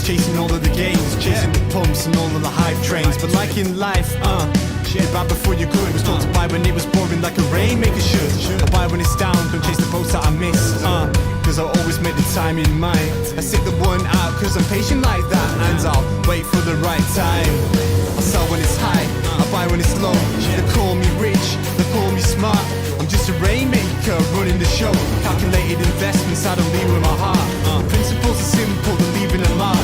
chasing all of the gains, chasing the pumps and all of the hype trains. But like in life, you're bad before you're good. Was taught to buy when it was boring like a rainmaker should. I buy when it's down, don't chase the boats that I miss. Cause I always make the time in mind. I sit the one out cause I'm patient like that. And I'll wait for the right time. I sell when it's high, I buy when it's low. They call me rich, they call me smart. I'm just a rainmaker running the show. Calculated investments, I don't lead with my heart. Principles are simple, they're leaving a mark.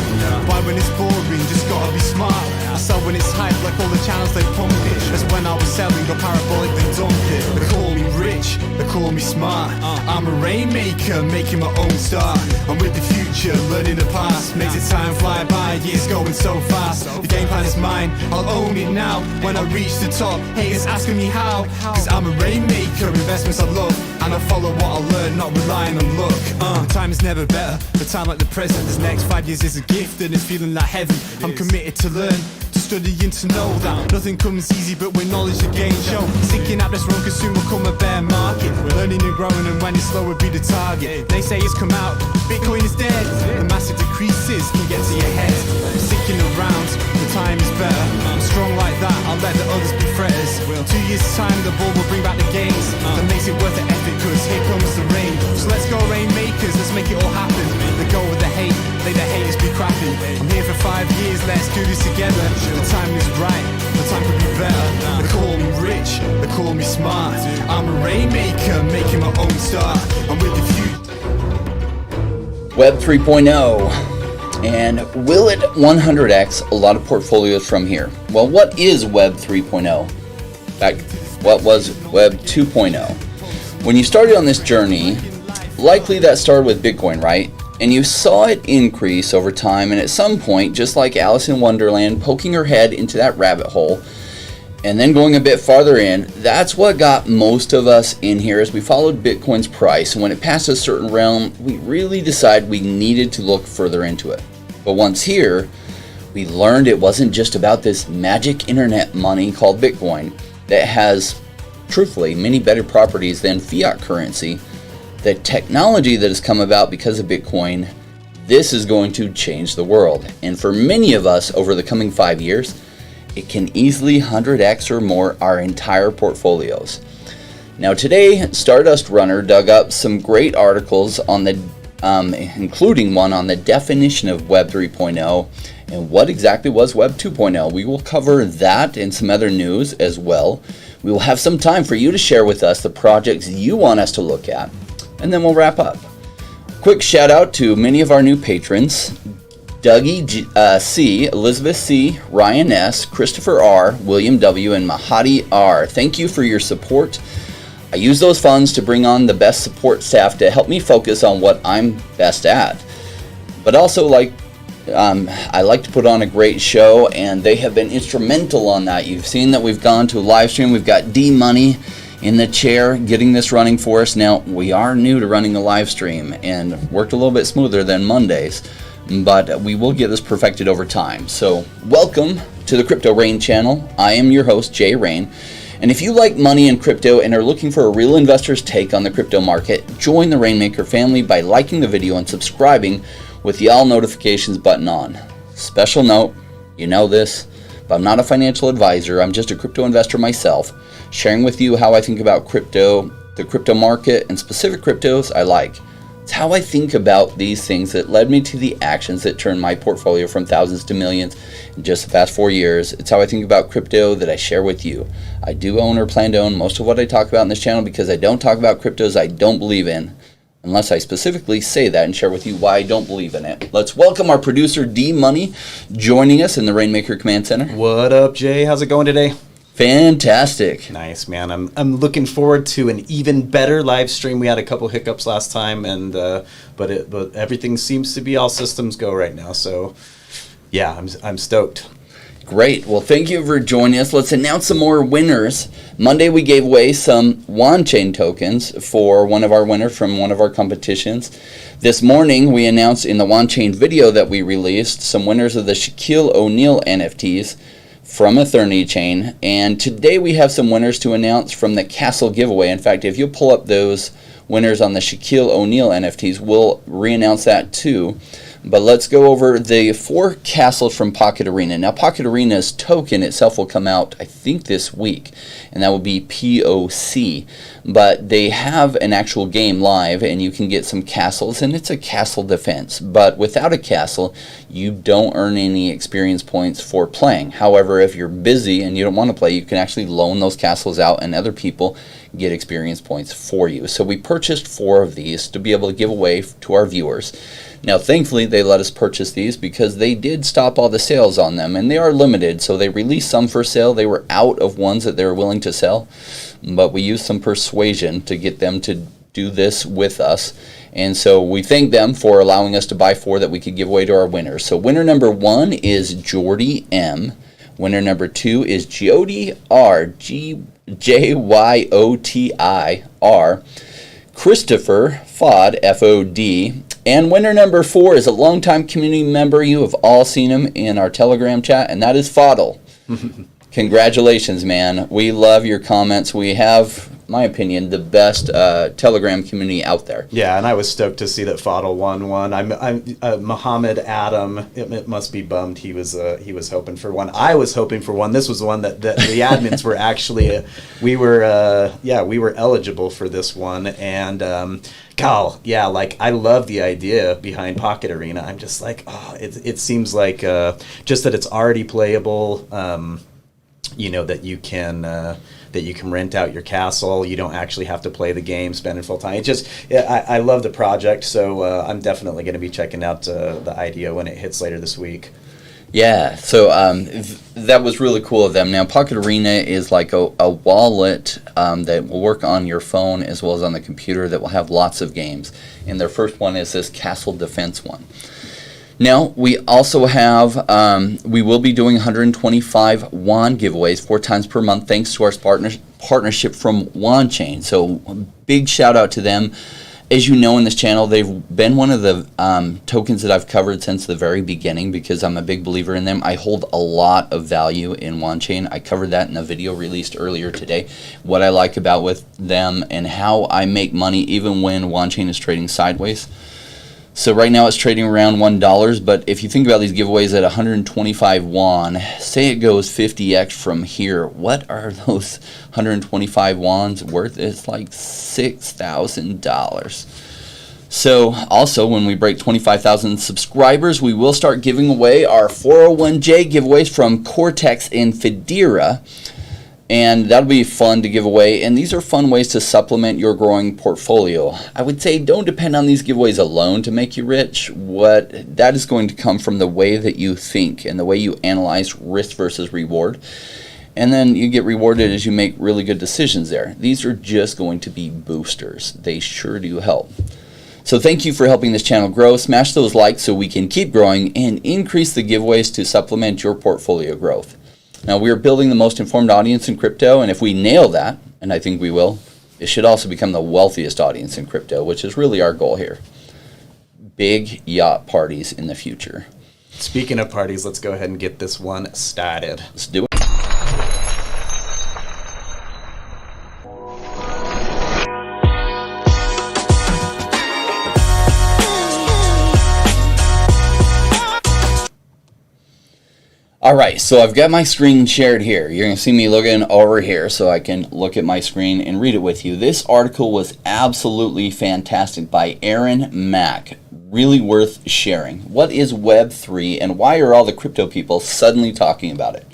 Buy when it's boring, just gotta be smart. I sell when it's hype, like all the channels they pump it. That's when I was selling, got parabolic, they dump it. They call me rich, they call me smart. I'm a rainmaker, making my own start. I'm with the future, learning the past. Makes it time fly by, years going so fast. The game plan is mine, I'll own it now. When I reach the top, haters asking me how. Cause I'm a rainmaker, investments I love. And I follow what I learn, not relying on luck. The time is never better, the time like the present. This next 5 years is a gift and it's feeling like heaven. I'm committed to learn, to study and to know that nothing comes easy but with knowledge to gain show. Seeking out this wrong consumer come a bear market. We're learning and growing and when it's slow will be the target. They say it's come out, Bitcoin is dead. The massive decreases can get to your head. I'm sticking around, the time is better. I'm strong like that, I'll let the others be fretters. 2 years time the ball will bring back the gains. That makes it worth the effort cause here comes the rain. So let's go rainmakers, let's make it all happen. Let go of the hate, let the haters be crappy. I'm here for 5 years, let's do this together. The time is right, the time could be better. They call me rich, they call me smart. I'm a rainmaker, making my own start. I'm with the future. Web 3.0. And will it 100x a lot of portfolios from here? Well, what is Web 3.0? In fact, what was Web 2.0? When you started on this journey, likely that started with Bitcoin, right? And you saw it increase over time, and at some point, just like Alice in Wonderland, poking her head into that rabbit hole, and then going a bit farther in, that's what got most of us in here as we followed Bitcoin's price. And when it passed a certain realm, we really decided we needed to look further into it. But once here, we learned it wasn't just about this magic internet money called Bitcoin that has, truthfully, many better properties than fiat currency. The technology that has come about because of Bitcoin, this is going to change the world. And for many of us over the coming 5 years, it can easily 100x or more our entire portfolios. Now today, Stardust Runner dug up some great articles on the, including one on the definition of Web 3.0 and what exactly was Web 2.0. We will cover that and some other news as well. We will have some time for you to share with us the projects you want us to look at, and then we'll wrap up. Quick shout out to many of our new patrons: Dougie C, Elizabeth C, Ryan S, Christopher R, William W, and Mahadi R. Thank you for your support. I use those funds to bring on the best support staff to help me focus on what I'm best at. But also, I like to put on a great show, and they have been instrumental on that. You've seen that we've gone to a live stream. We've got D Money in the chair getting this running for us. Now, we are new to running a live stream and worked a little bit smoother than Mondays, but we will get this perfected over time. So welcome to the Crypto Rain channel. I am your host, Jay Rain. And if you like money and crypto and are looking for a real investor's take on the crypto market, join the Rainmaker family by liking the video and subscribing with the all notifications button on. Special note, you know this, but I'm not a financial advisor. I'm just a crypto investor myself, sharing with you how I think about crypto, the crypto market, and specific cryptos I like. It's how I think about these things that led me to the actions that turned my portfolio from thousands to millions in just the past 4 years. It's how I think about crypto that I share with you. I do own or plan to own most of what I talk about in this channel because I don't talk about cryptos I don't believe in, unless I specifically say that and share with you why I don't believe in it. Let's welcome our producer D Money joining us in the Rainmaker Command Center. What up, Jay? How's it going today? Fantastic. Nice, man. I'm looking forward to an even better live stream. We had a couple hiccups last time, and but everything seems to be all systems go right now. So yeah, I'm stoked. Great. Well, thank you for joining us. Let's announce some more winners. Monday, we gave away some Chain tokens for one of our winners from one of our competitions. This morning, we announced in the Chain video that we released some winners of the Shaquille O'Neal NFTs from Eternity Chain. And today, we have some winners to announce from the Castle giveaway. In fact, if you pull up those winners on the Shaquille O'Neal NFTs, we'll re-announce that too. But let's go over the 4 castles from Pocket Arena. Now, Pocket Arena's token itself will come out, I think, this week, and that will be POC. But they have an actual game live, and you can get some castles, and it's a castle defense. But without a castle, you don't earn any experience points for playing. However, if you're busy and you don't want to play, you can actually loan those castles out, and other people get experience points for you. So we purchased 4 of these to be able to give away to our viewers. Now, thankfully, they let us purchase these because they did stop all the sales on them, and they are limited, so they released some for sale. They were out of ones that they were willing to sell, but we used some persuasion to get them to do this with us, and so we thank them for allowing us to buy 4 that we could give away to our winners. So winner number 1 is Jordy M. Winner number 2 is Jody R. JYOTIR. Christopher Fod, FOD. And winner number 4 is a longtime community member. You have all seen him in our Telegram chat, and that is Fodl. Congratulations, man. We love your comments. We have, my opinion, the best Telegram community out there. Yeah, and I was stoked to see that Fodl won one. I'm Muhammad Adam. It must be bummed he was hoping for one. I was hoping for one. This was one that the admins were actually we were eligible for this one, and Cal, yeah, like I love the idea behind Pocket Arena. I'm just like, oh, it seems like just that it's already playable. That you can rent out your castle. You don't actually have to play the game, spending full time. I love the project, so I'm definitely going to be checking out the idea when it hits later this week. Yeah, so that was really cool of them. Now, Pocket Arena is like a wallet that will work on your phone as well as on the computer that will have lots of games. And their first one is this Castle Defense one. Now, we also have, we will be doing 125 WAN giveaways 4 times per month thanks to our partnership from WANchain. So, big shout out to them. As you know in this channel, they've been one of the tokens that I've covered since the very beginning because I'm a big believer in them. I hold a lot of value in WANchain. I covered that in a video released earlier today. What I like about with them and how I make money even when WANchain is trading sideways. So right now it's trading around $1, but if you think about these giveaways at 125 WAN, say it goes 50x from here, what are those 125 WANs worth? It's like $6,000. So also when we break 25,000 subscribers, we will start giving away our 401j giveaways from Cortex and Federa. And that'll be fun to give away, and these are fun ways to supplement your growing portfolio. I would say don't depend on these giveaways alone to make you rich. That is going to come from the way that you think and the way you analyze risk versus reward. And then you get rewarded as you make really good decisions there. These are just going to be boosters. They sure do help. So thank you for helping this channel grow. Smash those likes so we can keep growing and increase the giveaways to supplement your portfolio growth. Now, we are building the most informed audience in crypto, and if we nail that, and I think we will, it should also become the wealthiest audience in crypto, which is really our goal here. Big yacht parties in the future. Speaking of parties, let's go ahead and get this one started. Let's do it. All right, so I've got my screen shared here. You're going to see me looking over here so I can look at my screen and read it with you. This article was absolutely fantastic by Aaron Mack. Really worth sharing. What is Web3 and why are all the crypto people suddenly talking about it?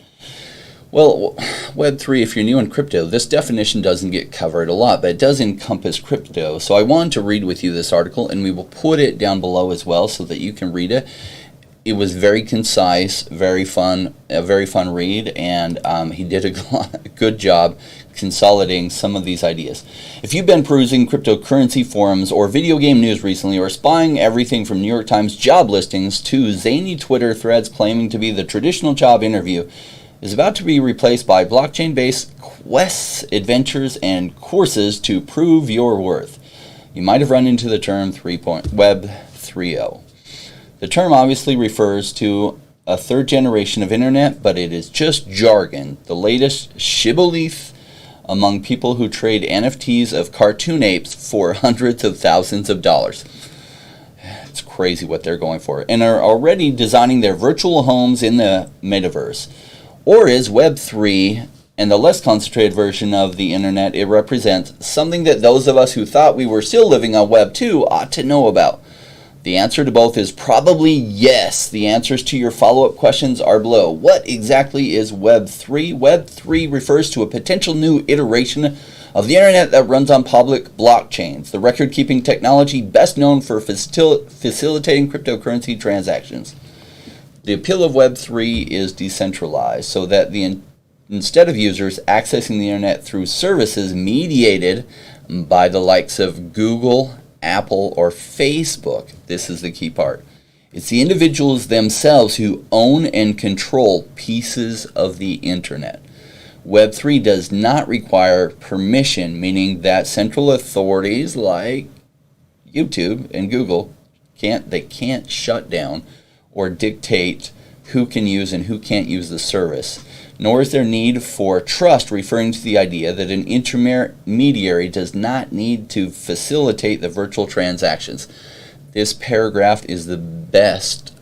Well, Web3, if you're new in crypto, this definition doesn't get covered a lot, but it does encompass crypto. So I wanted to read with you this article, and we will put it down below as well so that you can read it. It was very concise, very fun, a very fun read, and he did a good job consolidating some of these ideas. If you've been perusing cryptocurrency forums or video game news recently, or spying everything from New York Times job listings to zany Twitter threads claiming to be the traditional job interview, is about to be replaced by blockchain-based quests, adventures, and courses to prove your worth. You might have run into the term Web 3.0. The term obviously refers to a third generation of internet, but it is just jargon, the latest shibboleth among people who trade NFTs of cartoon apes for hundreds of thousands of dollars. It's crazy what they're going for, and are already designing their virtual homes in the metaverse. Or is Web3 and the less concentrated version of the internet, it represents something that those of us who thought we were still living on Web 2 ought to know about? The answer to both is probably yes. The answers to your follow-up questions are below. What exactly is Web 3? Web 3 refers to a potential new iteration of the internet that runs on public blockchains, the record-keeping technology best known for facilitating cryptocurrency transactions. The appeal of Web 3 is decentralized, so that instead of users accessing the internet through services mediated by the likes of Google, Apple, or Facebook, this is the key part. It's the individuals themselves who own and control pieces of the internet. Web 3 does not require permission, meaning that central authorities like YouTube and Google can't shut down or dictate who can use and who can't use the service. Nor is there need for trust, referring to the idea that an intermediary does not need to facilitate the virtual transactions. This paragraph is the best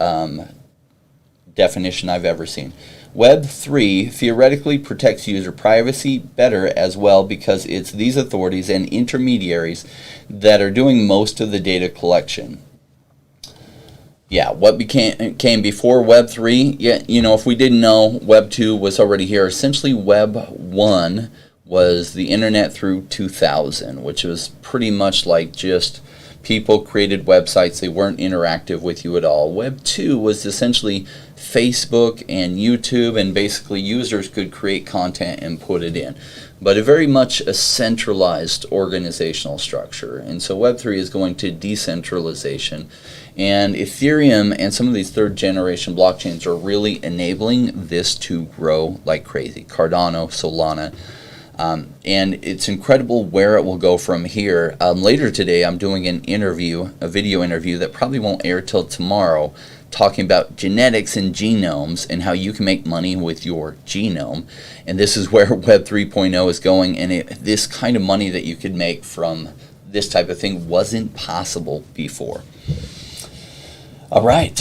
definition I've ever seen. Web 3 theoretically protects user privacy better as well, because it's these authorities and intermediaries that are doing most of the data collection. Yeah, what came before Web 3? Yeah, if we didn't know, Web 2 was already here. Essentially, Web 1 was the internet through 2000, which was pretty much like just people created websites. They weren't interactive with you at all. Web 2 was essentially Facebook and YouTube, and basically users could create content and put it in. But very much a centralized organizational structure. And so Web 3 is going to decentralization. And Ethereum and some of these third generation blockchains are really enabling this to grow like crazy. Cardano, Solana. And it's incredible where it will go from here. Later today, I'm doing a video interview that probably won't air till tomorrow, talking about genetics and genomes and how you can make money with your genome. And this is where Web 3.0 is going, and this kind of money that you could make from this type of thing wasn't possible before. All right.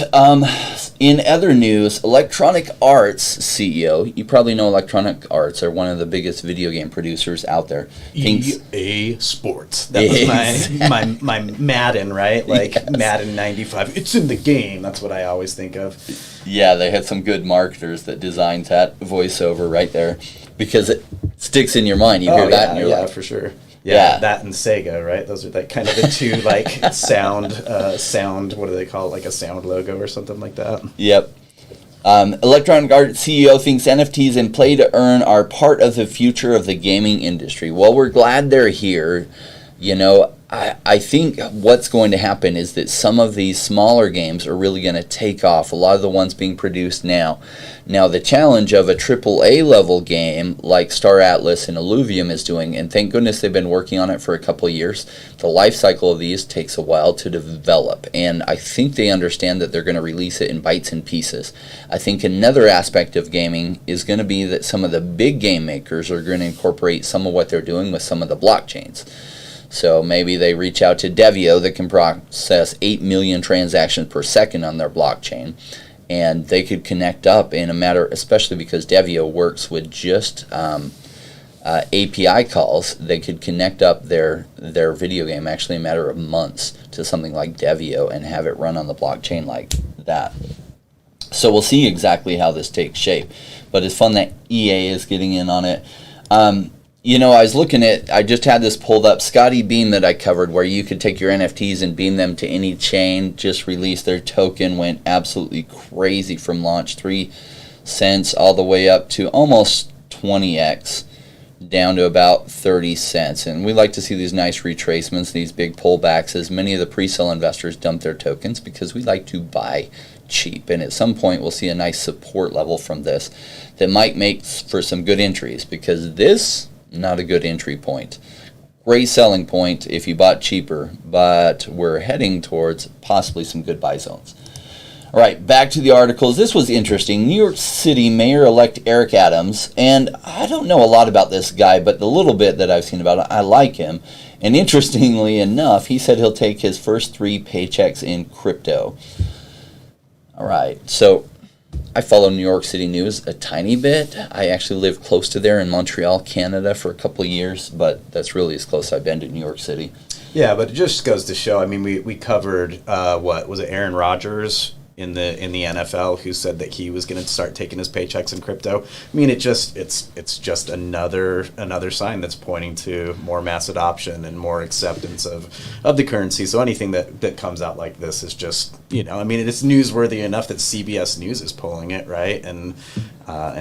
In other news, Electronic Arts CEO, you probably know Electronic Arts are one of the biggest video game producers out there. EA Sports. That was my Madden, right? Like yes. Madden 95. It's in the game. That's what I always think of. Yeah, they had some good marketers that designed that voiceover right there, because it sticks in your mind. You hear that and you're like, for sure. Yeah, that and Sega, right? Those are like kind of the two like sound. What do they call it? Like a sound logo or something like that. Yep. Electronic Arts CEO thinks NFTs and play to earn are part of the future of the gaming industry. Well, we're glad they're here. I think what's going to happen is that some of these smaller games are really going to take off, a lot of the ones being produced now. Now, the challenge of a AAA level game like Star Atlas and Illuvium is doing, and thank goodness they've been working on it for a couple of years, the life cycle of these takes a while to develop, and I think they understand that they're going to release it in bites and pieces. I think another aspect of gaming is going to be that some of the big game makers are going to incorporate some of what they're doing with some of the blockchains. So maybe they reach out to Devio that can process 8 million transactions per second on their blockchain, and they could connect up in a matter, especially because Devio works with just API calls. They could connect up their video game actually in a matter of months to something like Devio and have it run on the blockchain like that. So we'll see exactly how this takes shape, but it's fun that EA is getting in on it. I just had this pulled up. Scotty Beam that I covered, where you could take your NFTs and beam them to any chain, just released their token, went absolutely crazy from launch, 3 cents all the way up to almost 20x, down to about 30 cents. And we like to see these nice retracements, these big pullbacks, as many of the pre-sale investors dump their tokens, because we like to buy cheap. And at some point, we'll see a nice support level from this that might make for some good entries, because this, not a good entry point. Great selling point if you bought cheaper, but we're heading towards possibly some good buy zones. All right, back to the articles. This was interesting. New York City Mayor-elect Eric Adams, and I don't know a lot about this guy, but the little bit that I've seen about it, I like him. And interestingly enough, he said he'll take his first 3 paychecks in crypto. All right, so I follow New York City news a tiny bit. I actually lived close to there in Montreal, Canada for a couple of years, but that's really as close I've been to New York City. Yeah, but it just goes to show. I mean, we covered what was it, Aaron Rodgers in the NFL, who said that he was going to start taking his paychecks in crypto. I mean, it's just another sign that's pointing to more mass adoption and more acceptance of the currency. So anything that comes out like this is just, I mean, it's newsworthy enough that CBS News is pulling it, right? And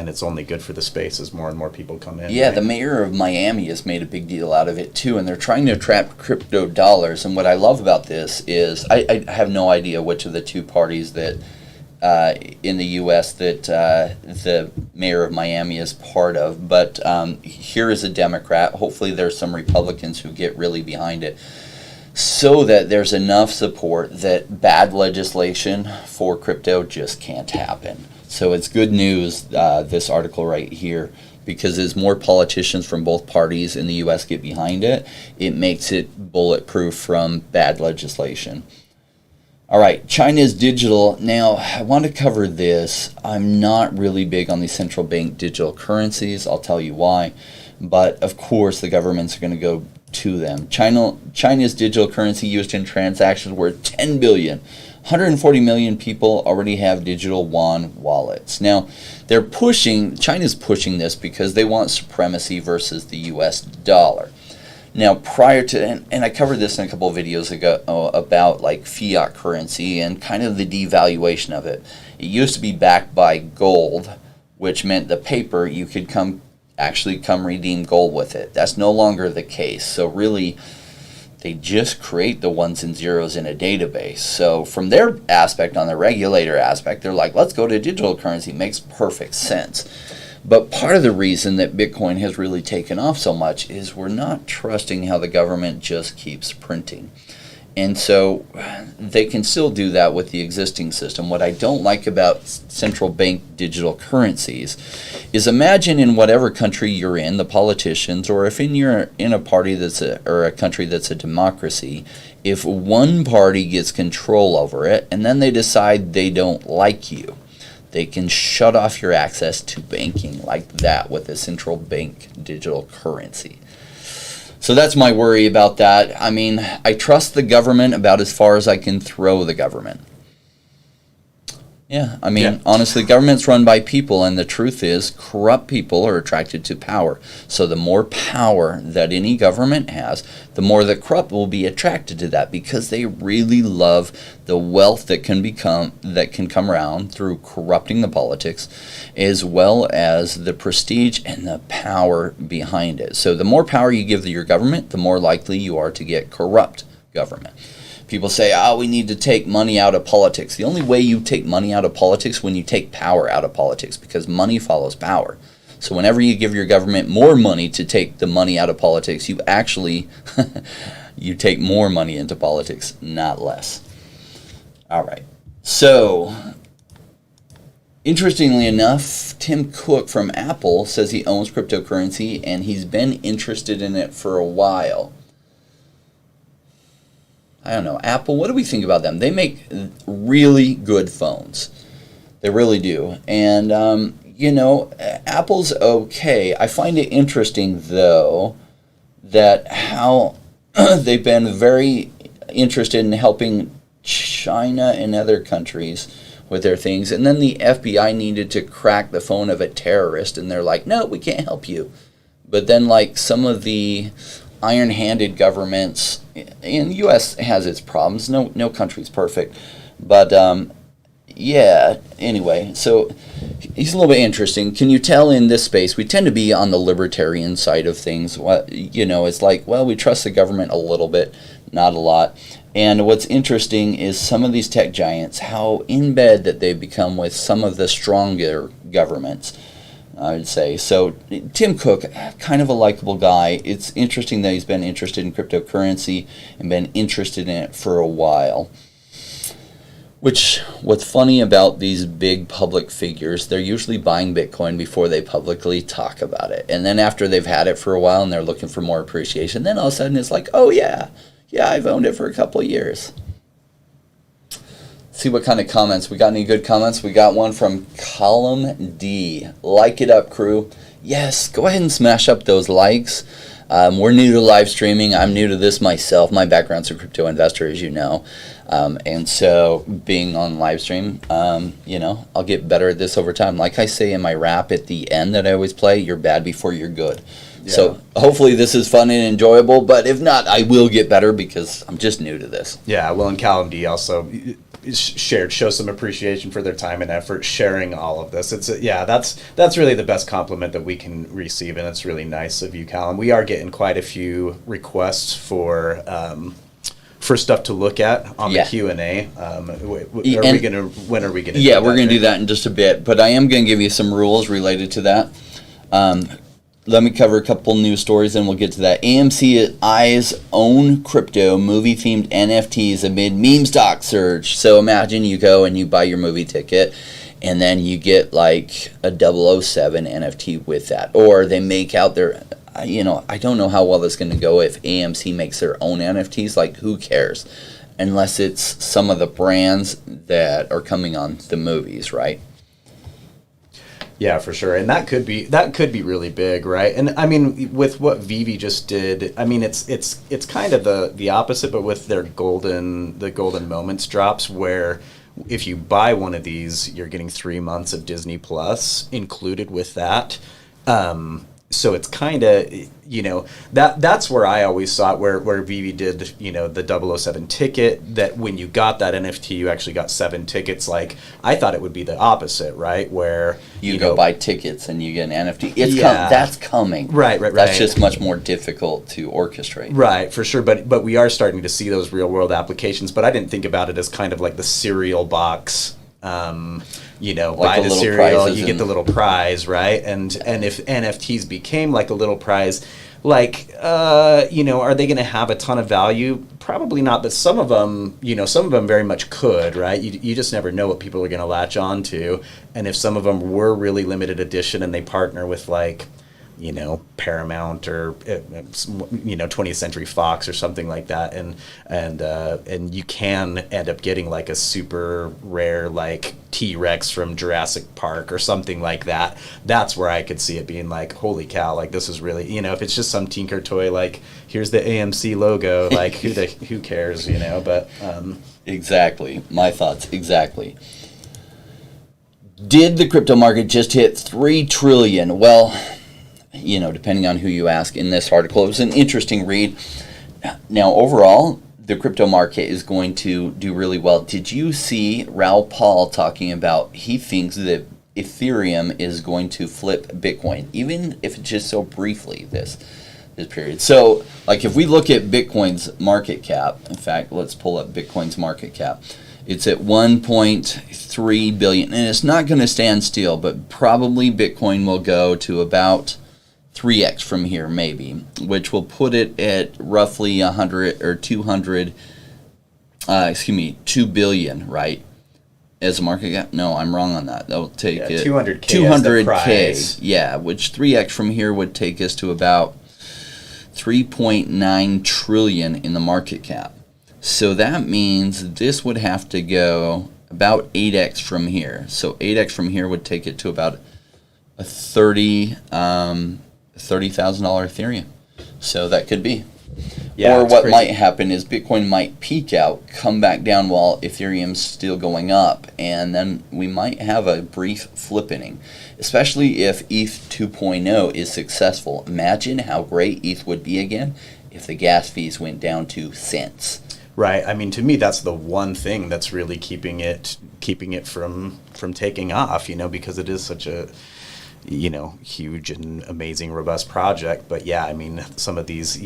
it's only good for the space as more and more people come in. Yeah, right? the mayor of Miami has made a big deal out of it too, and they're trying to attract crypto dollars. And what I love about this is I have no idea which of the two parties that in the U.S. that the mayor of Miami is part of, but here is a Democrat. Hopefully there's some Republicans who get really behind it, so that there's enough support that bad legislation for crypto just can't happen. So it's good news, this article right here, because as more politicians from both parties in the U.S. get behind it, it makes it bulletproof from bad legislation. All right, China's digital. Now, I want to cover this. I'm not really big on these central bank digital currencies. I'll tell you why. But, of course, the governments are going to go to them. China's digital currency used in transactions worth $10 billion. 140 million people already have digital yuan wallets. Now, China's pushing this because they want supremacy versus the US dollar. Now, prior to, and I covered this in a couple of videos ago about like fiat currency and kind of the devaluation of it. It used to be backed by gold, which meant the paper you could come redeem gold with it. That's no longer the case. So really, they just create the ones and zeros in a database. So from their aspect, on the regulator aspect, they're like, let's go to digital currency. It makes perfect sense. But part of the reason that Bitcoin has really taken off so much is we're not trusting how the government just keeps printing. And so they can still do that with the existing system. What I don't like about central bank digital currencies is, imagine in whatever country you're in, the politicians, or if you're in a party or a country that's a democracy, if one party gets control over it and then they decide they don't like you, they can shut off your access to banking like that with a central bank digital currency. So that's my worry about that. I mean, I trust the government about as far as I can throw the government. Yeah, I mean, honestly, government's run by people, and the truth is corrupt people are attracted to power. So the more power that any government has, the more the corrupt will be attracted to that, because they really love the wealth that can come around through corrupting the politics, as well as the prestige and the power behind it. So the more power you give your government, the more likely you are to get corrupt government. People say, we need to take money out of politics. The only way you take money out of politics is when you take power out of politics, because money follows power. So whenever you give your government more money to take the money out of politics, you actually you take more money into politics, not less. All right. So, interestingly enough, Tim Cook from Apple says he owns cryptocurrency and he's been interested in it for a while. I don't know. Apple, what do we think about them? They make really good phones. They really do. And, Apple's okay. I find it interesting, though, that how they've been very interested in helping China and other countries with their things. And then the FBI needed to crack the phone of a terrorist, and they're like, no, we can't help you. But then, like, some of the iron-handed governments, and the U.S. has its problems. No country's perfect. But, anyway, so he's a little bit interesting. Can you tell in this space, we tend to be on the libertarian side of things. It's like, well, we trust the government a little bit, not a lot. And what's interesting is some of these tech giants, how in bed that they've become with some of the stronger governments, I would say. So Tim Cook, kind of a likable guy. It's interesting that he's been interested in cryptocurrency and been interested in it for a while. Which, what's funny about these big public figures, they're usually buying Bitcoin before they publicly talk about it. And then after they've had it for a while and they're looking for more appreciation, then all of a sudden it's like, oh yeah, I've owned it for a couple of years. See what kind of comments. We got any good comments? We got one from Column D. Like it up, crew. Yes, go ahead and smash up those likes. We're new to live streaming. I'm new to this myself. My background's a crypto investor, as you know. And so being on live stream, I'll get better at this over time. Like I say in my rap at the end that I always play, you're bad before you're good. Yeah. So hopefully this is fun and enjoyable, but if not, I will get better because I'm just new to this. Yeah, well, and Callum D also show some appreciation for their time and effort sharing all of this. That's really the best compliment that we can receive, and it's really nice of you, Callum. We are getting quite a few requests for stuff to look at on the Q&A. When are we gonna? Yeah, we're gonna do that in just a bit, but I am gonna give you some rules related to that. Let me cover a couple news stories and we'll get to that. AMC eyes own crypto movie-themed NFTs amid meme stock surge. So imagine you go and you buy your movie ticket and then you get like a 007 NFT with that. Or they make out their, I don't know how well that's going to go if AMC makes their own NFTs. Like, who cares? Unless it's some of the brands that are coming on the movies, right? Yeah, for sure, and that could be really big, right? And I mean, with what Vivi just did, I mean, it's kind of the opposite, but with their golden moments drops, where if you buy one of these, you're getting 3 months of Disney Plus included with that. So it's kind of, that's where I always saw it, where Vivi did, the 007 ticket, that when you got that NFT, you actually got 7 tickets. Like, I thought it would be the opposite, right? Where you go buy tickets and you get an NFT. That's coming. Right. That's just much more difficult to orchestrate. Right, for sure. But we are starting to see those real world applications. But I didn't think about it as kind of like the cereal box. Like buy the cereal, you get the little prize, right? And if NFTs became like a little prize, like, are they going to have a ton of value? Probably not, but some of them very much could, right? You just never know what people are going to latch on to. And if some of them were really limited edition and they partner with like, Paramount or 20th Century Fox or something like that, and you can end up getting like a super rare like T-Rex from Jurassic Park or something like that. That's where I could see it being like, holy cow, like this is really, if it's just some tinker toy, like here's the AMC logo, like who cares, but exactly, my thoughts exactly. Did the crypto market just hit 3 trillion? Well, depending on who you ask in this article, it was an interesting read. Now, overall, the crypto market is going to do really well. Did you see Raoul Pal talking about he thinks that Ethereum is going to flip Bitcoin, even if it's just so briefly this period? So, like, if we look at Bitcoin's market cap, in fact, let's pull up Bitcoin's market cap. It's at 1.3 billion, and it's not going to stand still, but probably Bitcoin will go to about 3x from here, maybe, which will put it at roughly 100 or 200, 2 billion, right? As a market cap? No, I'm wrong on that. That'll take it 200K. Yeah, which 3x from here would take us to about 3.9 trillion in the market cap. So that means this would have to go about 8x from here. So 8x from here would take it to about a $30,000 Ethereum. So that could be. Yeah, or what crazy. Might happen is Bitcoin might peak out, come back down while Ethereum's still going up, and then we might have a brief flippening, especially if ETH 2.0 is successful. Imagine how great ETH would be again if the gas fees went down to cents. Right. I mean, to me, that's the one thing that's really keeping it from taking off, because it is such a huge and amazing, robust project. But yeah, I mean, some of these,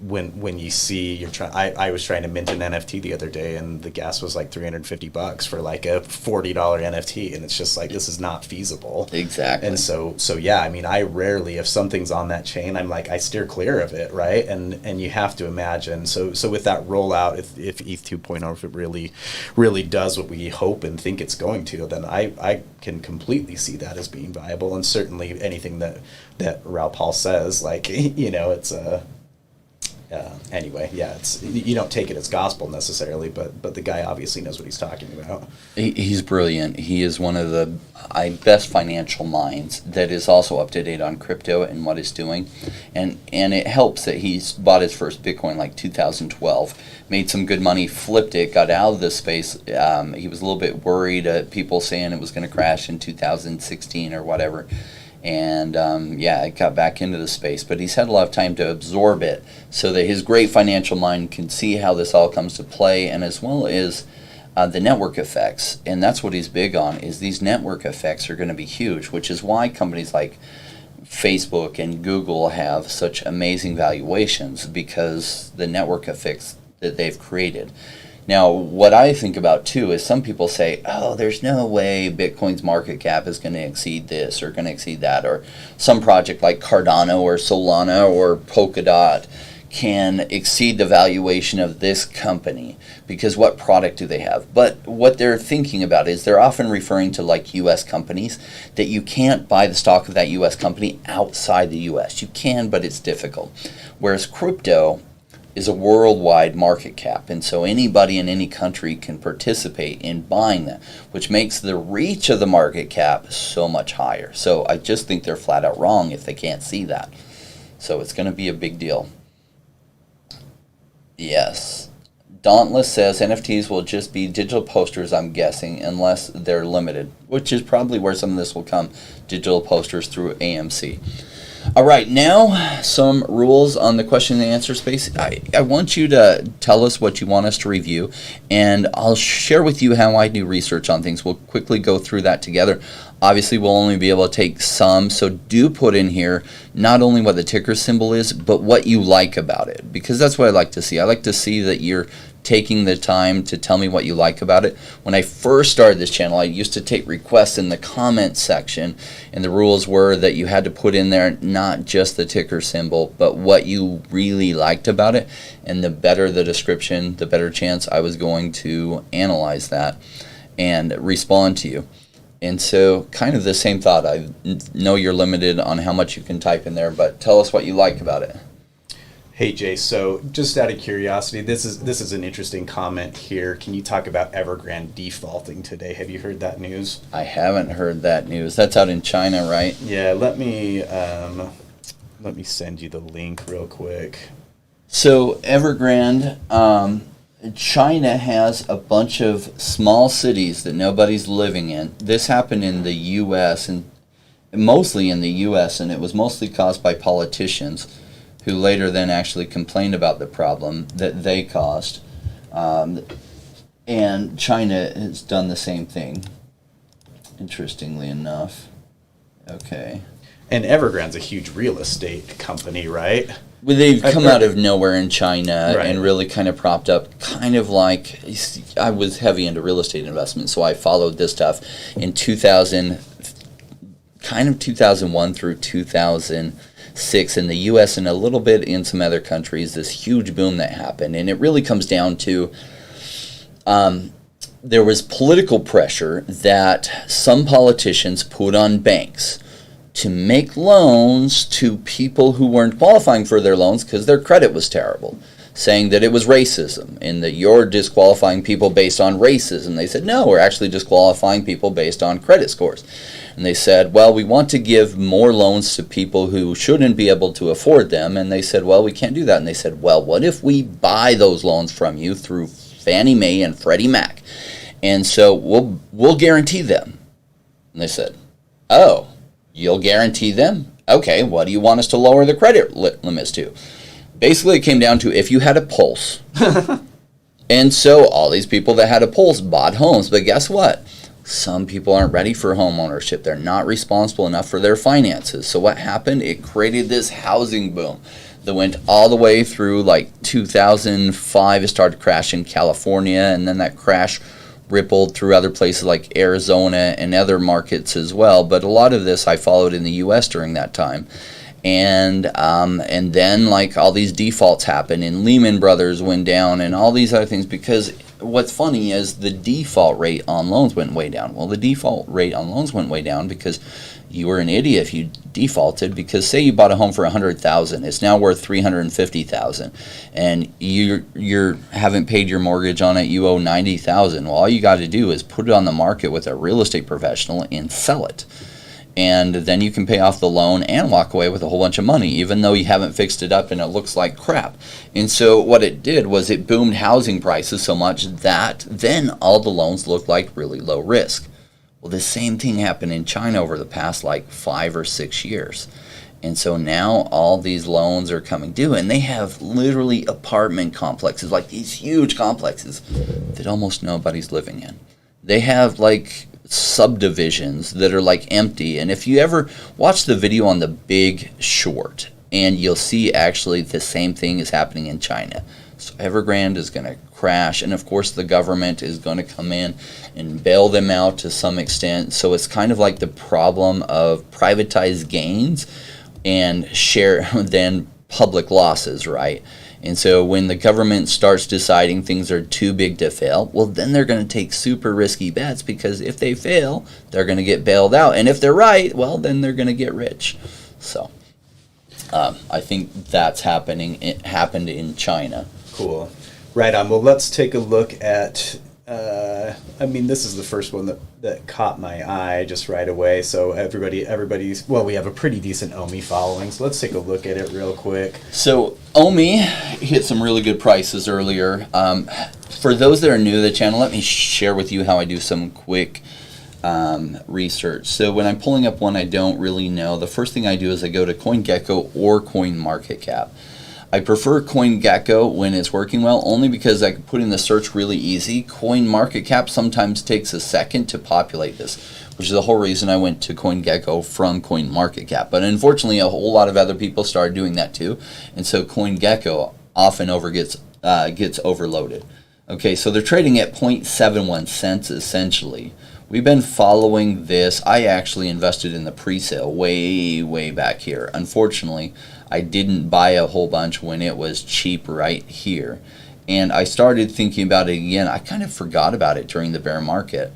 when you see I was trying to mint an NFT the other day, and the gas was like $350 for like a $40 NFT, and it's just like, this is not feasible. Exactly. And so yeah, I mean, I rarely, if something's on that chain, I'm like, I steer clear of it, right? And you have to imagine. So with that rollout, if ETH 2.0, if it really does what we hope and think it's going to, then I can completely see that as being viable. And certainly anything that Raoul Paul says, like, it's anyway, yeah, it's, you don't take it as gospel necessarily, but the guy obviously knows what he's talking about. He's brilliant. He is one of the best financial minds that is also up to date on crypto and what it's doing. And it helps that he's bought his first Bitcoin like 2012, made some good money, flipped it, got out of this space. He was a little bit worried, people saying it was going to crash in 2016 or whatever. And it got back into the space, but he's had a lot of time to absorb it so that his great financial mind can see how this all comes to play, and as well as the network effects. And that's what he's big on, is these network effects are going to be huge, which is why companies like Facebook and Google have such amazing valuations, because the network effects that they've created. Now, what I think about, too, is some people say, oh, there's no way Bitcoin's market cap is going to exceed this or going to exceed that, or some project like Cardano or Solana or Polkadot can exceed the valuation of this company, because what product do they have? But what they're thinking about is they're often referring to like U.S. companies, that you can't buy the stock of that U.S. company outside the U.S. You can, but it's difficult. Whereas crypto is a worldwide market cap, and so anybody in any country can participate in buying that, which makes the reach of the market cap so much higher. So I just think they're flat out wrong if they can't see that. So it's going to be a big deal. Yes. Dauntless says NFTs will just be digital posters, I'm guessing, unless they're limited, which is probably where some of this will come, digital posters through AMC. All right, now some rules on the question and answer space. I want you to tell us what you want us to review, and I'll share with you how I do research on things. We'll quickly go through that together. Obviously, we'll only be able to take some, so do put in here not only what the ticker symbol is, but what you like about it, because that's what I like to see. I like to see that you're taking the time to tell me what you like about it. When I first started this channel, I used to take requests in the comments section, and the rules were that you had to put in there not just the ticker symbol, but what you really liked about it, and the better the description, the better chance I was going to analyze that and respond to you. And so kind of the same thought. I know you're limited on how much you can type in there, but tell us what you like about it. Hey Jay, so just out of curiosity, this is an interesting comment here. Can you talk about Evergrande defaulting today? Have you heard that news? I haven't heard that news. That's out in China, right? Yeah, let me send you the link real quick. So Evergrande, China has a bunch of small cities that nobody's living in. This happened in the U.S. and mostly in the U.S., and it was mostly caused by politicians who later then actually complained about the problem that they caused. And China has done the same thing, interestingly enough. Okay. And Evergrande's a huge real estate company, right? Well, they've come out of nowhere in China, right, and really kind of propped up, kind of like, I was heavy into real estate investment, so I followed this stuff in 2001 through 2006 in the U.S. and a little bit in some other countries, this huge boom that happened. And it really comes down to there was political pressure that some politicians put on banks to make loans to people who weren't qualifying for their loans because their credit was terrible, saying that it was racism and that you're disqualifying people based on racism. They said, no, we're actually disqualifying people based on credit scores. And they said, well, we want to give more loans to people who shouldn't be able to afford them. And they said, well, we can't do that. And they said, well, what if we buy those loans from you through Fannie Mae and Freddie Mac? And so we'll guarantee them. And they said, oh, you'll guarantee them? Okay, what do you want us to lower the credit limits to? Basically, it came down to if you had a pulse. And so all these people that had a pulse bought homes. But guess what? some people aren't ready for home ownership. They're not responsible enough for their finances. So what happened? It created this housing boom that went all the way through like 2005. It started to crash in California, and then that crash rippled through other places like Arizona and other markets as well. But a lot of this I followed in the U.S. during that time. And then like all these defaults happened, and Lehman Brothers went down, and all these other things, because what's funny is the default rate on loans went way down. Well, the default rate on loans went way down because you were an idiot if you defaulted, because say you bought a home for $100,000, it's now worth $350,000, and you haven't paid your mortgage on it, you owe $90,000. Well, all you got to do is put it on the market with a real estate professional and sell it. And then you can pay off the loan and walk away with a whole bunch of money, even though you haven't fixed it up and it looks like crap. And so what it did was it boomed housing prices so much that then all the loans looked like really low risk. Well, the same thing happened in China over the past like 5 or 6 years. And so now all these loans are coming due, and they have literally apartment complexes, like these huge complexes that almost nobody's living in. They have like subdivisions that are like empty. And if you ever watch the video on The Big Short, and you'll see actually the same thing is happening in China. So Evergrande is going to crash, and of course the government is going to come in and bail them out to some extent. So it's kind of like the problem of privatized gains and share then public losses, right? And so when the government starts deciding things are too big to fail, well, then they're going to take super risky bets, because if they fail, they're going to get bailed out. And if they're right, well, then they're going to get rich. So I think that's happening. It happened in China. Cool. Right on. Well, let's take a look at, this is the first one that caught my eye just right away. So everybody's, well, we have a pretty decent OMI following, so let's take a look at it real quick. So OMI hit some really good prices earlier. For those that are new to the channel, let me share with you how I do some quick research. So when I'm pulling up one I don't really know, the first thing I do is I go to CoinGecko or CoinMarketCap. I prefer CoinGecko when it's working well, only because I can put in the search really easy. CoinMarketCap sometimes takes a second to populate this, which is the whole reason I went to CoinGecko from CoinMarketCap. But unfortunately, a whole lot of other people started doing that too, and so CoinGecko often gets overloaded. Okay, so they're trading at 0.71 cents essentially. We've been following this. I actually invested in the pre-sale way back here. Unfortunately, I didn't buy a whole bunch when it was cheap right here. And I started thinking about it again. I kind of forgot about it during the bear market.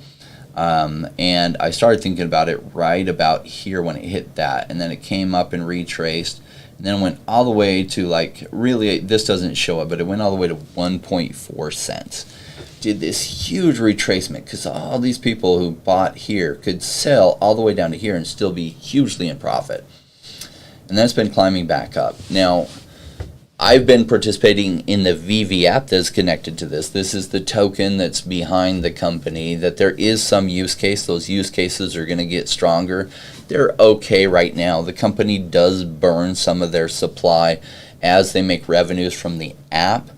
And I started thinking about it right about here when it hit that. And then it came up and retraced. And then it went all the way to like, really, this doesn't show it, but it went all the way to 1.4 cents. Did this huge retracement, because all these people who bought here could sell all the way down to here and still be hugely in profit. And that's been climbing back up. Now, I've been participating in the VV app that's connected to this. This is the token that's behind the company, that there is some use case. Those use cases are going to get stronger. They're okay right now. The company does burn some of their supply as they make revenues from the app.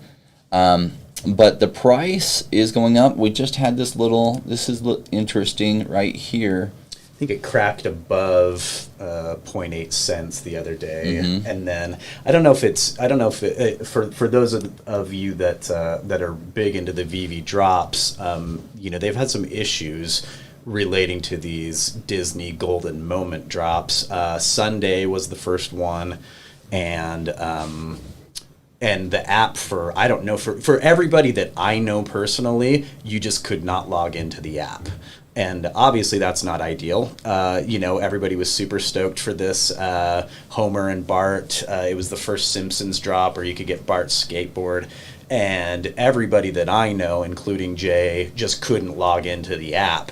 But the price is going up. We just had this is interesting right here. I think it cracked above 0.8 cents the other day, and then I don't know if for those of you that are big into the VV drops, they've had some issues relating to these Disney golden moment drops. Sunday was the first one, and the app for everybody that I know personally, you just could not log into the app. And obviously that's not ideal. Everybody was super stoked for this. Homer and Bart, it was the first Simpsons drop where you could get Bart's skateboard. And everybody that I know, including Jay, just couldn't log into the app.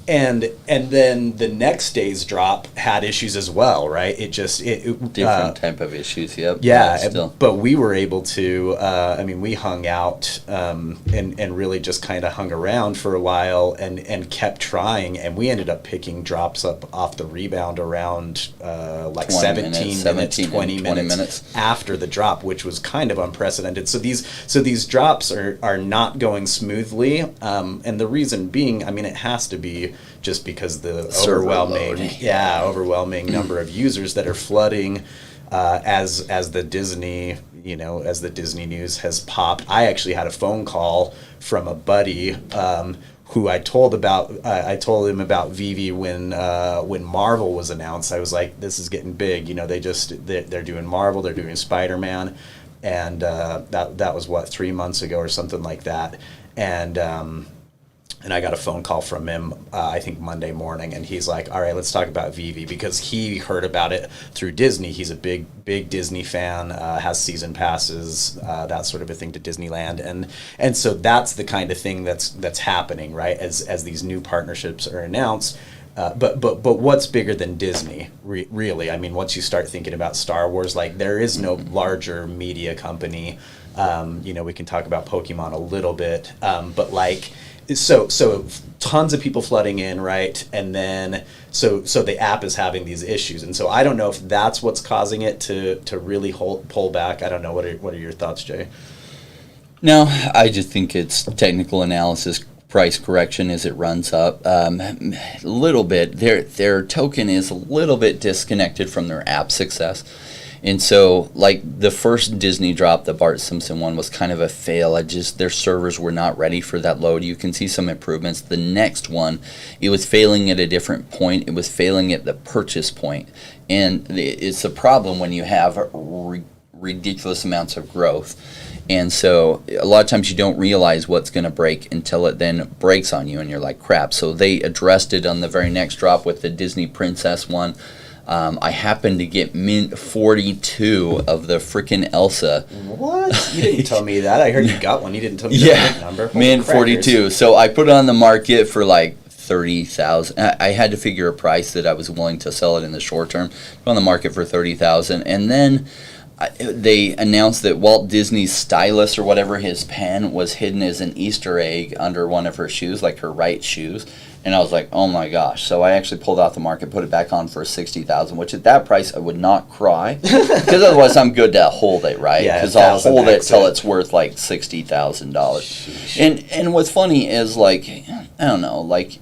And then the next day's drop had issues as well, right? Different type of issues, yep. Yeah, but we were able to, we hung out and really just kind of hung around for a while and kept trying, and we ended up picking drops up off the rebound around 20 minutes after the drop, which was kind of unprecedented. So these drops are not going smoothly, and the reason being, it has to be just because the Server overwhelming, load. overwhelming number of users that are flooding as the Disney, as the Disney news has popped. I actually had a phone call from a buddy who I told him about Vivi when Marvel was announced. I was like, this is getting big. They're doing Marvel, they're doing Spider-Man, and that was 3 months ago or something like that. And I got a phone call from him, I think Monday morning, and he's like, all right, let's talk about Vivi, because he heard about it through Disney. He's a big Disney fan, has season passes, that sort of a thing, to Disneyland. And so that's the kind of thing that's happening, right, as these new partnerships are announced. But what's bigger than Disney, really? I mean, once you start thinking about Star Wars, like, there is no larger media company. We can talk about Pokemon a little bit, but like, so tons of people flooding in, right? And then so the app is having these issues, and so I don't know if that's what's causing it to really pull back. I don't know. What are your thoughts, Jay? No, I just think it's technical analysis, price correction as it runs up a little bit. Their token is a little bit disconnected from their app success. And so, like, the first Disney drop, the Bart Simpson one, was kind of a fail. Their servers were not ready for that load. You can see some improvements. The next one, it was failing at a different point. It was failing at the purchase point. And it's a problem when you have ridiculous amounts of growth. And so a lot of times you don't realize what's going to break until it then breaks on you, and you're like, crap. So they addressed it on the very next drop with the Disney Princess one. I happened to get mint 42 of the freaking Elsa. What? You didn't tell me that. I heard you got one. You didn't tell me that number. Mint 42. So I put it on the market for like 30,000. I had to figure a price that I was willing to sell it in the short term. Put on the market for 30,000, and then they announced that Walt Disney's stylus, or whatever, his pen, was hidden as an Easter egg under one of her shoes, like her right shoes. And I was like, oh my gosh. So I actually pulled out the market, put it back on for 60,000, which at that price I would not cry, because otherwise I'm good to hold it, right? Because I'll hold it till it's worth like $60,000. And what's funny is, like, I don't know, like,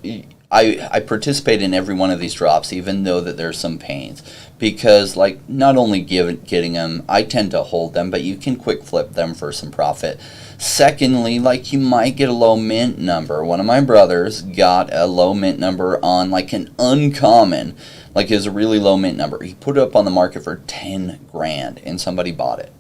I participate in every one of these drops, even though that there's some pains, because, like, not only getting them, I tend to hold them, but you can quick flip them for some profit. Secondly, like, you might get a low mint number. One of my brothers got a low mint number on, like, an uncommon, like, it was a really low mint number. He put it up on the market for 10 grand, and somebody bought it.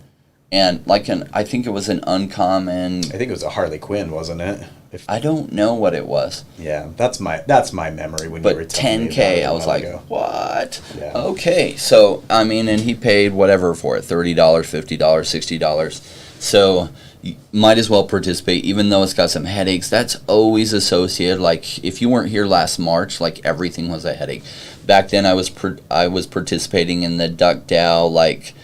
And, like, I think it was an uncommon. I think it was a Harley Quinn, wasn't it? I don't know what it was. Yeah, that's my memory when but you were telling me. But 10K, I was like, what? Yeah. Okay, so, I mean, and he paid whatever for it, $30, $50, $60. So you might as well participate, even though it's got some headaches. That's always associated. Like, if you weren't here last March, like, everything was a headache. Back then I was participating in the DuckDAO, like,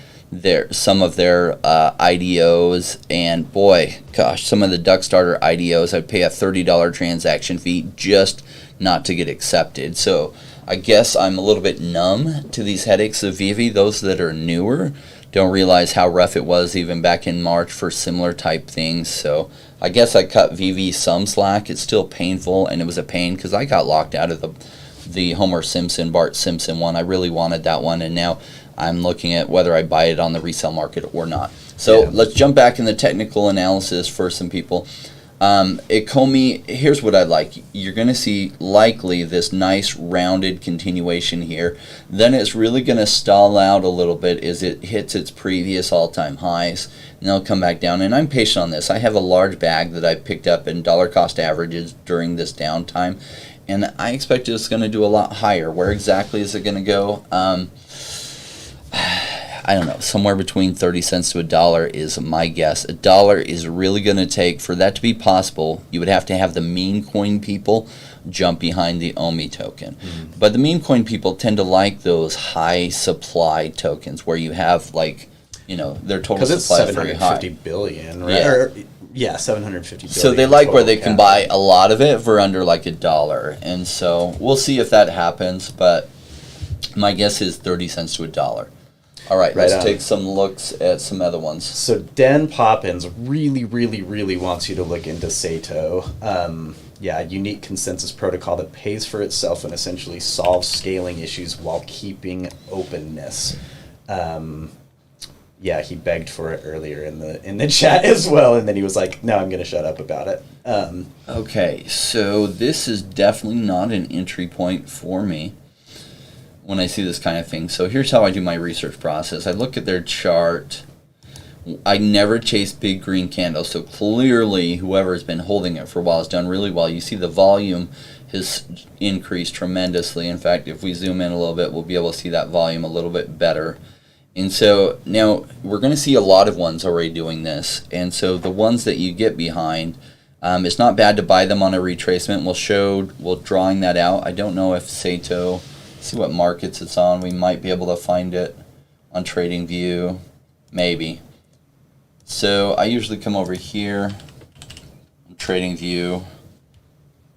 some of their IDOs, and boy, gosh, some of the Duckstarter IDOs, I'd pay a $30 transaction fee just not to get accepted. So I guess I'm a little bit numb to these headaches of Vivi. Those that are newer don't realize how rough it was even back in March for similar type things. So I guess I cut Vivi some slack. It's still painful, and it was a pain because I got locked out of the Homer Simpson, Bart Simpson one. I really wanted that one, and now I'm looking at whether I buy it on the resale market or not. So let's jump back in the technical analysis for some people. Ecomi, here's what I like. You're going to see likely this nice rounded continuation here. Then it's really going to stall out a little bit as it hits its previous all-time highs. And they'll come back down. And I'm patient on this. I have a large bag that I picked up in dollar cost averages during this downtime. And I expect it's going to do a lot higher. Where exactly is it going to go? I don't know, somewhere between 30 cents to $1 is my guess. $1 is really going to take, for that to be possible, you would have to have the meme coin people jump behind the OMI token. Mm. But the meme coin people tend to like those high supply tokens where you have, like, you know, their total supply is very high. Because it's $750 billion, right? Yeah. 750 billion. So they like where they can buy a lot of it for under like $1. And so we'll see if that happens, but my guess is 30 cents to $1. All right, Right let's on. take some looks at some other ones. So Dan Poppins really, really, really wants you to look into Sato. Yeah, a unique consensus protocol that pays for itself and essentially solves scaling issues while keeping openness. Yeah, he begged for it earlier in the chat as well, and then he was like, "No, I'm going to shut up about it." Okay, so this is definitely not an entry point for me when I see this kind of thing. So here's how I do my research process. I look at their chart. I never chase big green candles, so clearly whoever has been holding it for a while has done really well. You see the volume has increased tremendously. In fact, if we zoom in a little bit, we'll be able to see that volume a little bit better. And so now we're going to see a lot of ones already doing this. And so the ones that you get behind, it's not bad to buy them on a retracement. We'll drawing that out. I don't know if Sato, see what markets it's on. We might be able to find it on TradingView, maybe. So I usually come over here, TradingView,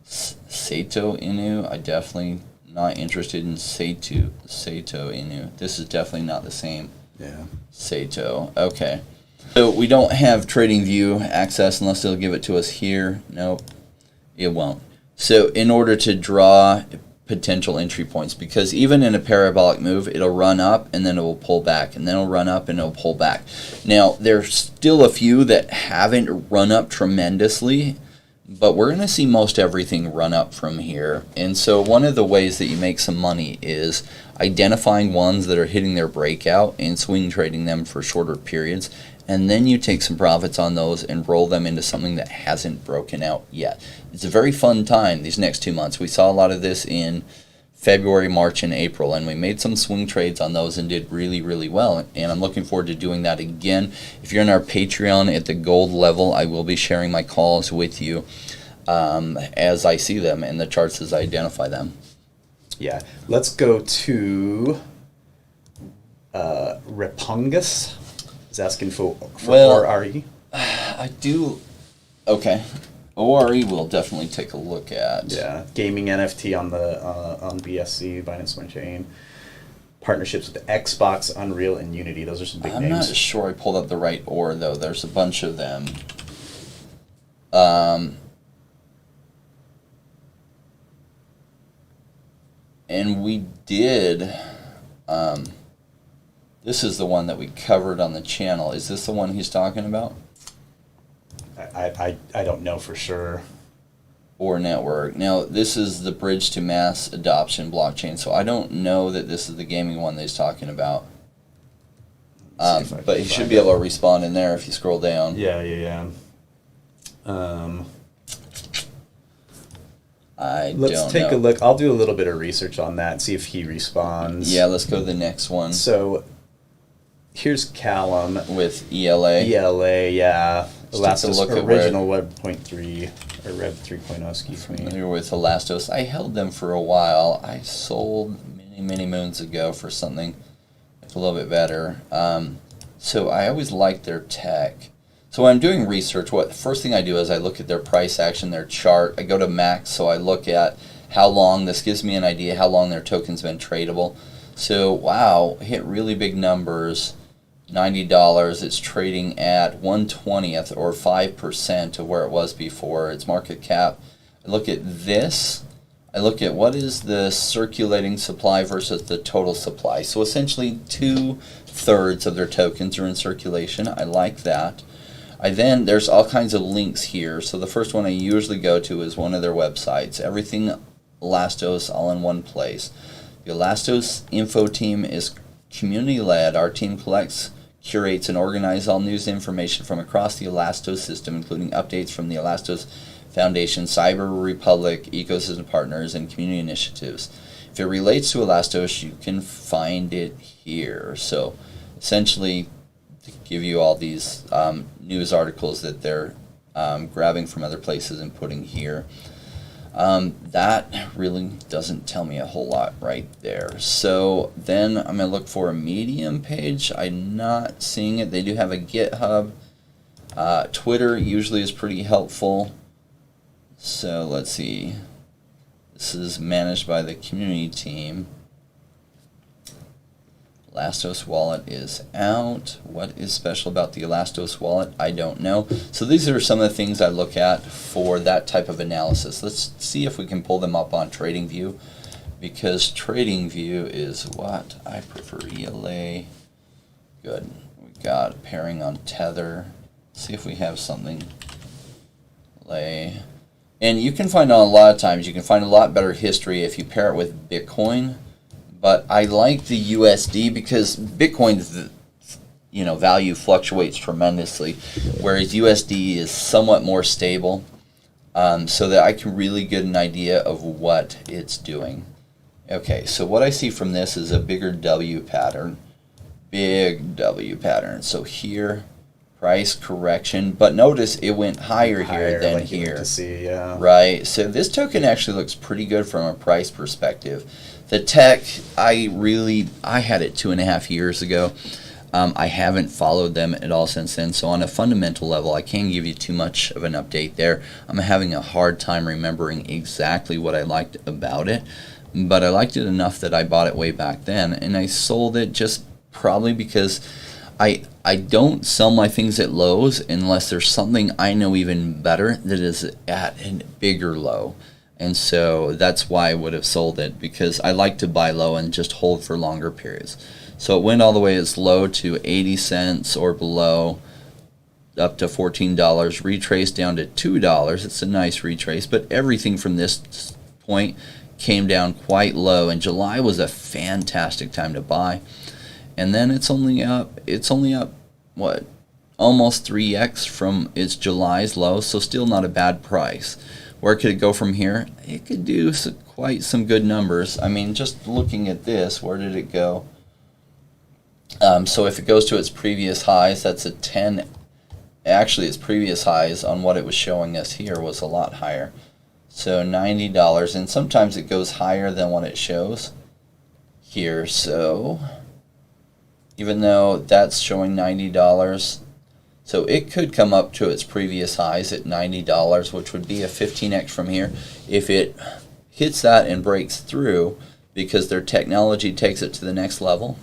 Sato Inu. I definitely not interested in Sato Inu. This is definitely not the same. Yeah. Sato. Okay. So we don't have TradingView access unless they'll give it to us here. Nope, it won't. So in order to draw potential entry points, because even in a parabolic move, it'll run up and then it will pull back, and then it'll run up and it'll pull back. Now, there's still a few that haven't run up tremendously, but we're going to see most everything run up from here. And so one of the ways that you make some money is identifying ones that are hitting their breakout and swing trading them for shorter periods. And then you take some profits on those and roll them into something that hasn't broken out yet. It's a very fun time these next 2 months. We saw a lot of this in February, March, and April, and we made some swing trades on those and did really, really well. And I'm looking forward to doing that again. If you're in our Patreon at the gold level, I will be sharing my calls with you as I see them and the charts as I identify them. Yeah. Let's go to Rapungus. Is asking for ORE. I do. Okay. ORE will definitely take a look at. Yeah, gaming NFT on the on BSC, Binance Smart Chain. Partnerships with Xbox, Unreal, and Unity. Those are some big I'm names. not sure I pulled up the right OR though. There's a bunch of them. And we did. This is the one that we covered on the channel. Is this the one he's talking about? I don't know for sure. Or network. Now, this is the bridge to mass adoption blockchain, so I don't know that this is the gaming one that he's talking about. But he should be able to respond in there if you scroll down. Yeah. Let's take a look. I'll do a little bit of research on that, see if he responds. Yeah, let's go to the next one. So, here's Callum. With ELA. ELA, yeah. Let's take a look at original Web 3.3, or Rev 3.0, excuse me. Familiar with Elastos. I held them for a while. I sold many moons ago for something a little bit better. So I always liked their tech. So when I'm doing research, the first thing I do is I look at their price action, their chart. I go to max, so I look at how long. This gives me an idea how long their token's been tradable. So wow, hit really big numbers. $90. It's trading at 1/20th or 5% of where it was before. Its market cap. I look at this. I look at what is the circulating supply versus the total supply. So essentially 2/3 of their tokens are in circulation. I like that. There's all kinds of links here. So the first one I usually go to is one of their websites. Everything Elastos all in one place. The Elastos info team is community-led. Our team collects, curates, and organizes all news and information from across the Elastos system, including updates from the Elastos Foundation, Cyber Republic, ecosystem partners, and community initiatives. If it relates to Elastos, you can find it here. So essentially, to give you all these news articles that they're grabbing from other places and putting here. That really doesn't tell me a whole lot right there. So then I'm going to look for a Medium page. I'm not seeing it. They do have a GitHub. Twitter usually is pretty helpful. So let's see. This is managed by the community team. Elastos wallet is out. What is special about the Elastos wallet? I don't know. So these are some of the things I look at for that type of analysis. Let's see if we can pull them up on TradingView, because TradingView is what I prefer. ELA. Good. We got pairing on Tether. See if we have something. Lay. And you can find a lot of times, you can find a lot better history if you pair it with Bitcoin. But I like the USD because Bitcoin's value fluctuates tremendously, whereas USD is somewhat more stable, so that I can really get an idea of what it's doing. Okay, so what I see from this is a bigger W pattern. Big W pattern. So here, price correction, but notice it went higher here than like here. To see, yeah. Right. So this token actually looks pretty good from a price perspective. The tech, I had it 2.5 years ago. I haven't followed them at all since then. So on a fundamental level, I can't give you too much of an update there. I'm having a hard time remembering exactly what I liked about it, but I liked it enough that I bought it way back then, and I sold it just probably because I don't sell my things at lows unless there's something I know even better that is at a bigger low. And so that's why I would have sold it, because I like to buy low and just hold for longer periods. So it went all the way as low to 80 cents or below, up to $14, retraced down to $2. It's a nice retrace, but everything from this point came down quite low, and July was a fantastic time to buy. And then it's only up what, almost 3x from its July's low, so still not a bad price. Where could it go from here? It could do quite some good numbers. I mean, just looking at this, where did it go? So if it goes to its previous highs, that's a 10. Actually, its previous highs on what it was showing us here was a lot higher. So $90, and sometimes it goes higher than what it shows here. So even though that's showing $90, so it could come up to its previous highs at $90, which would be a 15x from here. If it hits that and breaks through, because their technology takes it to the next level,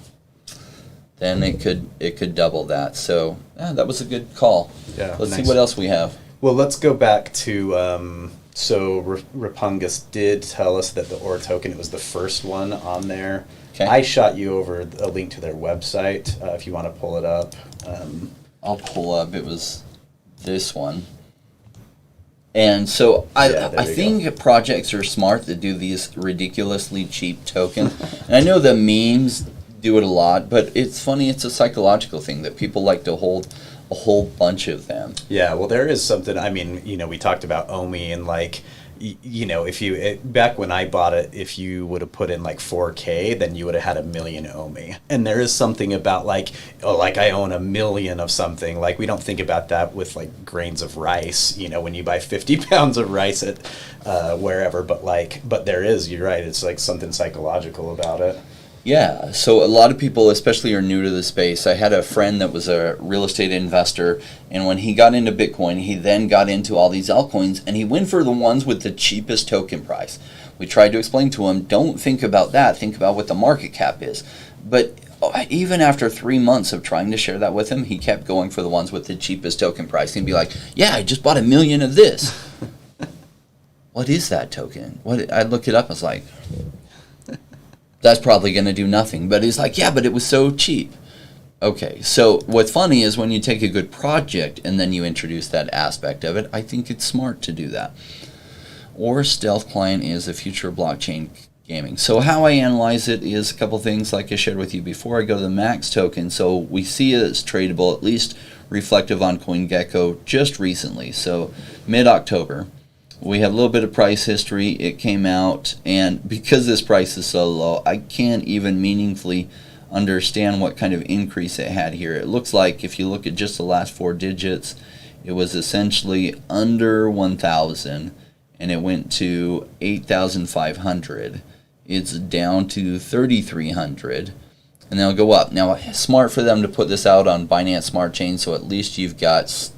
then it could double that. So that was a good call. Yeah, let's nice. see what else we have. Well, let's go back to so Rapungus did tell us that the OR token, it was the first one on there. Okay. I shot you over a link to their website if you want to pull it up. I'll pull up. It was this one. And so I think projects are smart that do these ridiculously cheap tokens. And I know the memes do it a lot, but it's funny. It's a psychological thing that people like to hold a whole bunch of them. Yeah, well, there is something. I mean, we talked about Omi, and like, if you back when I bought it, if you would have put in like 4K, then you would have had 1 million Omi. And there is something about like I own 1 million of something. Like, we don't think about that with like grains of rice. When you buy 50 pounds of rice at wherever, but there is. You're right. It's like something psychological about it. Yeah, so a lot of people, especially are new to the space. I had a friend that was a real estate investor, and when he got into Bitcoin, he then got into all these altcoins, and he went for the ones with the cheapest token price. We tried to explain to him, don't think about that, think about what the market cap is. But even after 3 months of trying to share that with him, he kept going for the ones with the cheapest token price. He'd be like, yeah, I just bought 1 million of this. What is that token? I looked it up, I was like, that's probably going to do nothing. But he's like, yeah, but it was so cheap. Okay, so what's funny is when you take a good project and then you introduce that aspect of it, I think it's smart to do that. Or Stealth Client is the future of blockchain gaming. So how I analyze it is a couple things like I shared with you before. I go to the max token. So we see it as tradable, at least reflective on CoinGecko just recently. So mid-October. We have a little bit of price history. It came out, and because this price is so low, I can't even meaningfully understand what kind of increase it had here. It looks like if you look at just the last 4 digits, it was essentially under 1,000, and it went to 8,500. It's down to 3,300, and then it'll go up. Now, smart for them to put this out on Binance Smart Chain, so at least you've got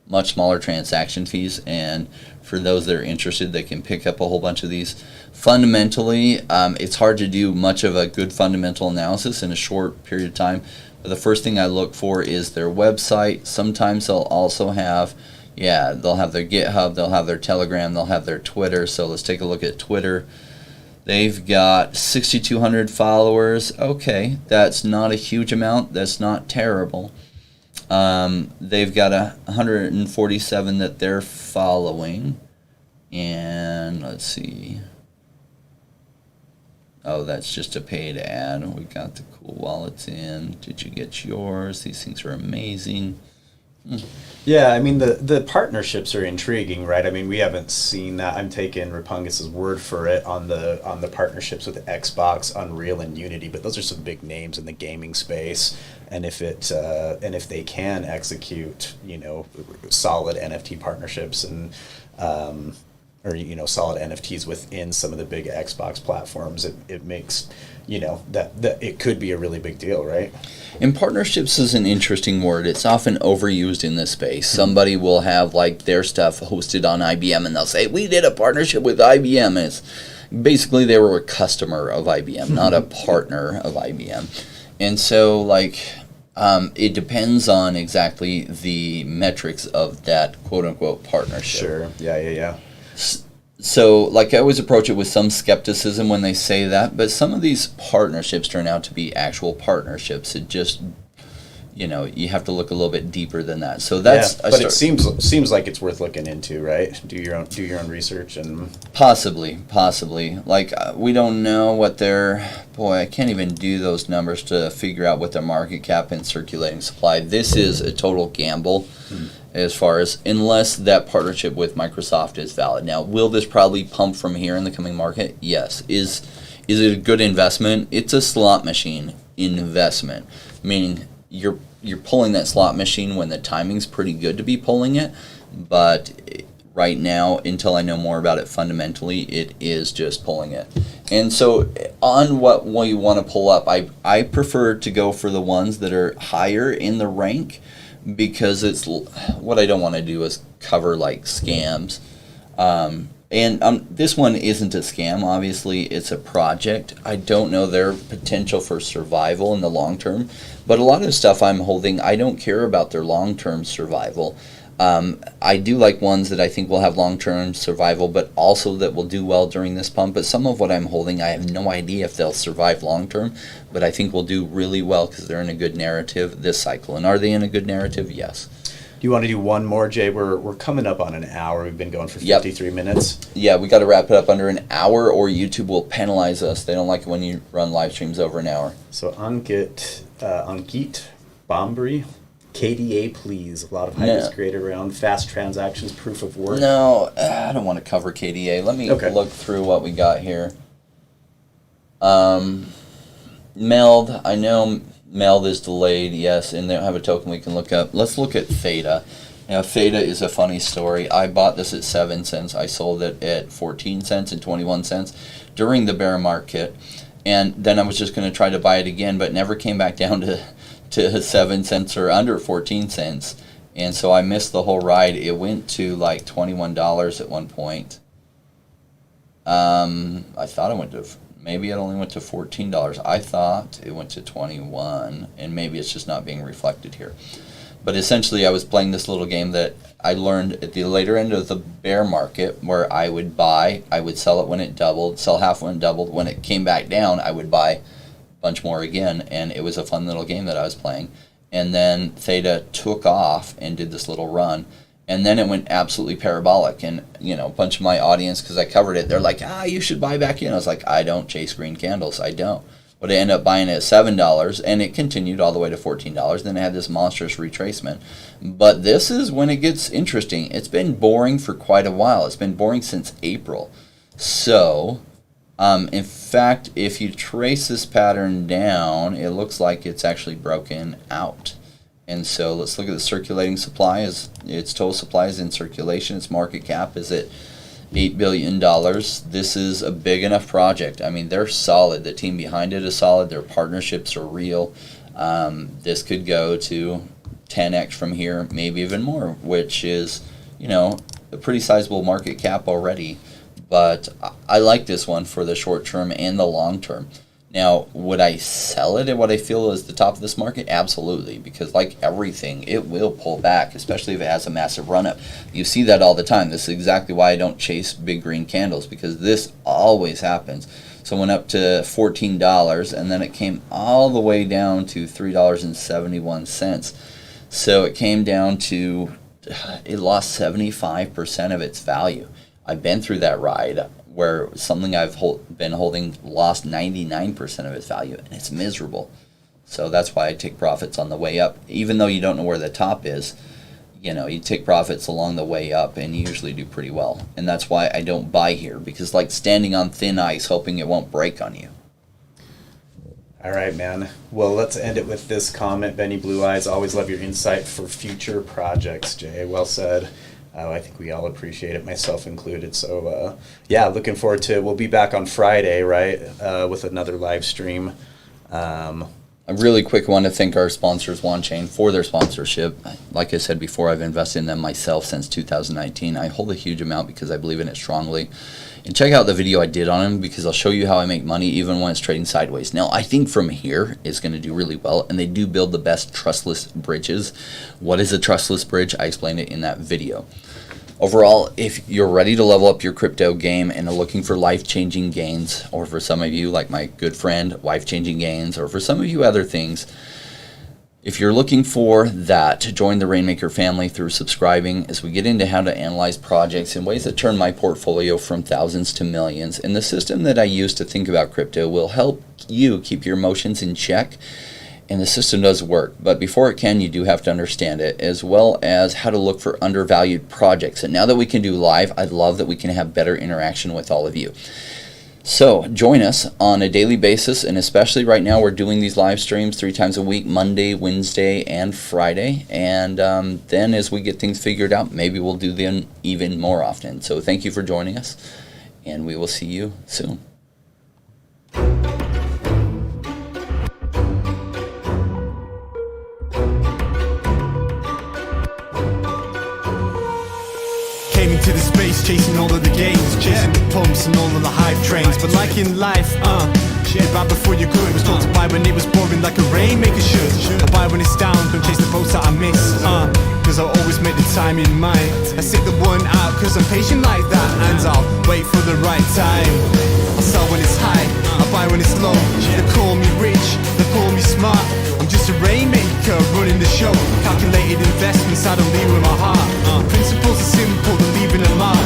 much smaller transaction fees, and for those that are interested, they can pick up a whole bunch of these. Fundamentally, it's hard to do much of a good fundamental analysis in a short period of time. But the first thing I look for is their website. Sometimes they'll also have, they'll have their GitHub, they'll have their Telegram, they'll have their Twitter. So let's take a look at Twitter. They've got 6,200 followers. Okay, that's not a huge amount. That's not terrible. They've got 147 that they're following. And let's see. Oh, that's just a paid ad. We got the cool wallets in. Did you get yours? These things are amazing. Yeah, I mean, the partnerships are intriguing, right? I mean, we haven't seen that. I'm taking Rapungus's word for it on the partnerships with Xbox, Unreal, and Unity, but those are some big names in the gaming space. And if they can execute, solid NFT partnerships and solid NFTs within some of the big Xbox platforms, it makes, that it could be a really big deal, right? And partnerships is an interesting word. It's often overused in this space. Somebody will have like their stuff hosted on IBM and they'll say, we did a partnership with IBM. And it's basically they were a customer of IBM, not a partner of IBM. And so it depends on exactly the metrics of that quote unquote partnership. Sure. Yeah. So, I always approach it with some skepticism when they say that, but some of these partnerships turn out to be actual partnerships. It just, you have to look a little bit deeper than that. So that's. Yeah, but it seems like it's worth looking into, right? Do your own research and. Possibly. We don't know what I can't even do those numbers to figure out what their market cap and circulating supply. This is a total gamble. As far as, unless that partnership with Microsoft is valid. Now, will this probably pump from here in the coming market? Yes. Is it a good investment? It's a slot machine investment, meaning you're pulling that slot machine when the timing's pretty good to be pulling it, but right now, until I know more about it fundamentally, it is just pulling it. And so on what we want to pull up, I prefer to go for the ones that are higher in the rank, because it's what I don't want to do is cover scams. This one isn't a scam. Obviously, it's a project. I don't know their potential for survival in the long term, but a lot of the stuff I'm holding, I don't care about their long-term survival. I do like ones that I think will have long-term survival, but also that will do well during this pump. But some of what I'm holding, I have no idea if they'll survive long-term, but I think will do really well because they're in a good narrative this cycle. And are they in a good narrative? Yes. Do you want to do one more, Jay? We're coming up on an hour. We've been going for 53 minutes. Yeah, we got to wrap it up under an hour, or YouTube will penalize us. They don't like it when you run live streams over an hour. So Ankit Bombry. KDA, please. A lot of hype is created around fast transactions, proof of work. No, I don't want to cover KDA. Let me look through what we got here. Meld, I know Meld is delayed, yes, and they don't have a token we can look up. Let's look at Theta. Now, Theta is a funny story. I bought this at 7 cents. I sold it at 14 cents and 21 cents during the bear market. And then I was just going to try to buy it again, but never came back down to 7 cents or under 14 cents. And so I missed the whole ride. It went to $21 at one point. I thought it went to, maybe it only went to $14. I thought it went to 21, and maybe it's just not being reflected here. But essentially I was playing this little game that I learned at the later end of the bear market, where I would buy, I would sell it when it doubled, sell half when it doubled. When it came back down, I would buy bunch more again, and it was a fun little game that I was playing. And then Theta took off and did this little run, and then it went absolutely parabolic. And a bunch of my audience, because I covered it, they're like, you should buy back in. I was like, I don't chase green candles. I don't. But I ended up buying it at $7, and it continued all the way to $14. Then it had this monstrous retracement. But this is when it gets interesting. It's been boring for quite a while. It's been boring since April. So in fact, if you trace this pattern down, it looks like it's actually broken out. And so let's look at the circulating supply. Its total supply is in circulation. Its market cap is at $8 billion. This is a big enough project. I mean, they're solid. The team behind it is solid. Their partnerships are real. This could go to 10x from here, maybe even more, which is, a pretty sizable market cap already. But I like this one for the short term and the long term. Now, would I sell it at what I feel is the top of this market? Absolutely, because like everything, it will pull back, especially if it has a massive run-up. You see that all the time. This is exactly why I don't chase big green candles, because this always happens. So it went up to $14, and then it came all the way down to $3.71. So it came down to, it lost 75% of its value. I've been through that ride where something I've been holding lost 99% of its value, and it's miserable. So that's why I take profits on the way up. Even though you don't know where the top is, you take profits along the way up, and you usually do pretty well. And that's why I don't buy here, because like standing on thin ice hoping it won't break on you. All right, man. Well, let's end it with this comment. Benny Blue Eyes, always love your insight for future projects, Jay. Well said. I think we all appreciate it, myself included. So, yeah, looking forward to it. We'll be back on Friday, right, with another live stream. I really quick want to thank our sponsors, OneChain, for their sponsorship. Like I said before, I've invested in them myself since 2019. I hold a huge amount because I believe in it strongly. And check out the video I did on them, because I'll show you how I make money even when it's trading sideways. Now, I think from here it's going to do really well, and they do build the best trustless bridges. What is a trustless bridge? I explained it in that video. Overall, if you're ready to level up your crypto game and are looking for life-changing gains, or for some of you, like my good friend, life-changing gains, or for some of you other things, if you're looking for that, join the Rainmaker family through subscribing as we get into how to analyze projects in ways that turn my portfolio from thousands to millions. And the system that I use to think about crypto will help you keep your emotions in check. And the system does work, but before it can, you do have to understand it, as well as how to look for undervalued projects. And now that we can do live, I'd love that we can have better interaction with all of you. So join us on a daily basis, and especially right now we're doing these live streams 3 times a week, Monday, Wednesday, and Friday. And then as we get things figured out, maybe we'll do them even more often. So thank you for joining us, and we will see you soon. To the space, chasing all of the gains, chasing the pumps and all of the hype trains. But like in life, you buy before you could. Was told to buy when it was pouring like a rainmaker should. I buy when it's down, don't chase the boats that I miss. Cause I always make the time in mind. I sit the one out cause I'm patient like that, and I'll wait for the right time. I sell when it's high, I buy when it's low. They call me rich, they call me smart. I'm just a rainmaker running the show. Calculated investments, I don't lead with my heart. Principles are simple, they're leaving a mark.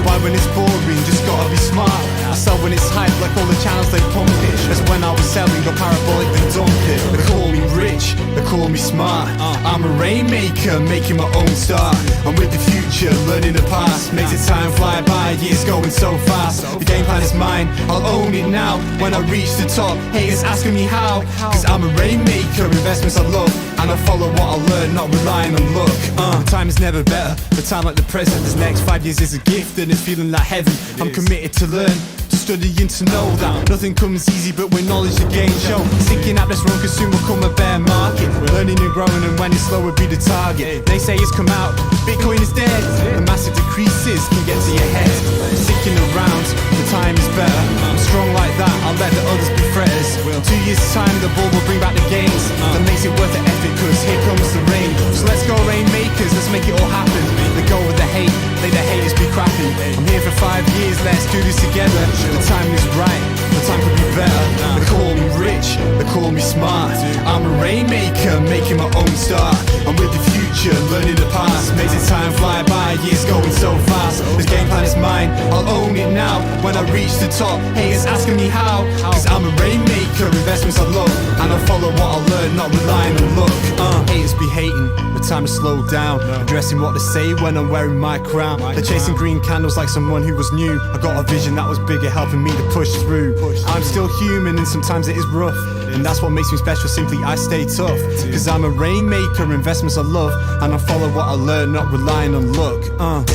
Buy when it's boring, just gotta be smart. I sell when it's hype, like all the channels they pump it. That's when I was selling, got parabolic, then dump it. They call me rich, they call me smart. I'm a rainmaker, making my own start. I'm with the future, learning the past. Makes the time fly by, years going so fast. The game plan is mine, I'll own it now. When I reach the top, haters asking me how. Cause I'm a rainmaker, investments I love, and I follow what I learn, not relying on luck. Time is never better, the time like the present. This next 5 years is a gift and it's feeling like heaven. I'm committed to learn, to study and to know that nothing comes easy but with knowledge to gain show. Sticking out this wrong cause soon will come a bear market. Learning and growing, and when it's slow will be the target. They say it's come out, Bitcoin is dead. The massive decreases can get to your head. Sticking around, the time is better. I'm strong like that, I'll let the others be fretters. 2 years time the ball will bring back the gains. That makes it worth the effort cause here comes the rain. So let's go rainmakers, let's make it all happen. Let go with the hate, let the haters be crapping. I'm here for 5 years, let's do this together. The time is right, the time could be better. They call me rich, they call me smart. I'm a rainmaker, making my own start. I'm with the future, learning the past. Makes the time fly by, years going so fast. This game plan is mine, I'll own it now. When I reach the top, haters asking me how. Cause I'm a rainmaker, investments I love, and I follow what I learn, not relying on luck. Haters be hating, the time to slow down. Addressing what they say when I'm wearing my crown. They're chasing green candles like someone who was new. I got a vision that was bigger, helping me to push through. I'm still human and sometimes it is rough, and that's what makes me special, simply I stay tough. Cause I'm a rainmaker, investments I love, and I follow what I learn, not relying on luck.